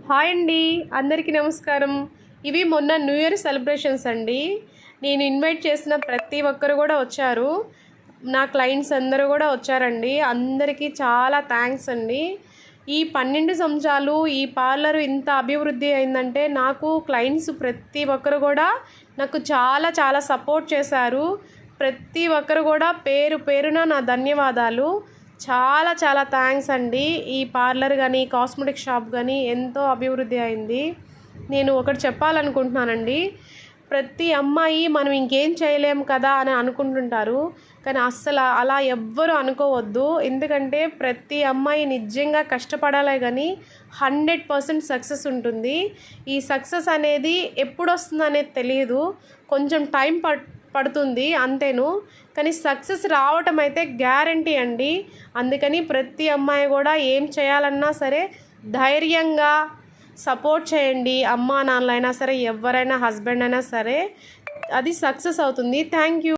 Hi అండి, అందరికీ నమస్కారం. ఇవి మొన్న న్యూ ఇయర్ సెలబ్రేషన్స్ అండి. నేను ఇన్వైట్ చేసిన ప్రతి ఒక్కరు కూడా వచ్చారు. నా క్లయింట్స్ అందరూ కూడా వచ్చారండి. అందరికీ చాలా థ్యాంక్స్ అండి. ఈ 12 సంవత్సరాలు ఈ పార్లర్ ఇంత అభివృద్ధి అయిందంటే నాకు క్లయింట్స్ ప్రతి ఒక్కరు కూడా నాకు చాలా చాలా సపోర్ట్ చేశారు. ప్రతి ఒక్కరు కూడా పేరు పేరున నా ధన్యవాదాలు. చాలా చాలా థ్యాంక్స్ అండి. ఈ పార్లర్ కానీ కాస్మెటిక్ షాప్ కానీ ఎంతో అభివృద్ధి అయింది. నేను ఒకటి చెప్పాలనుకుంటున్నానండి. ప్రతి అమ్మాయి మనం ఇంకేం చేయలేము కదా అని అనుకుంటుంటారు, కానీ అస్సలు అలా ఎవ్వరు అనుకోవద్దు. ఎందుకంటే ప్రతి అమ్మాయి నిజంగా కష్టపడాలే కానీ 100% సక్సెస్ ఉంటుంది. ఈ సక్సెస్ అనేది ఎప్పుడు వస్తుంది అనేది తెలియదు, కొంచెం టైం పడుతుంది అంతేను, కానీ సక్సెస్ రావటం అయితే గ్యారంటీ అండి. అందుకని ప్రతి అమ్మాయి కూడా ఏం చేయాలన్నా సరే ధైర్యంగా సపోర్ట్ చేయండి. అమ్మా నాన్నలైనా సరే, ఎవరైనా, హస్బెండ్ అయినా సరే, అది సక్సెస్ అవుతుంది. Thank you.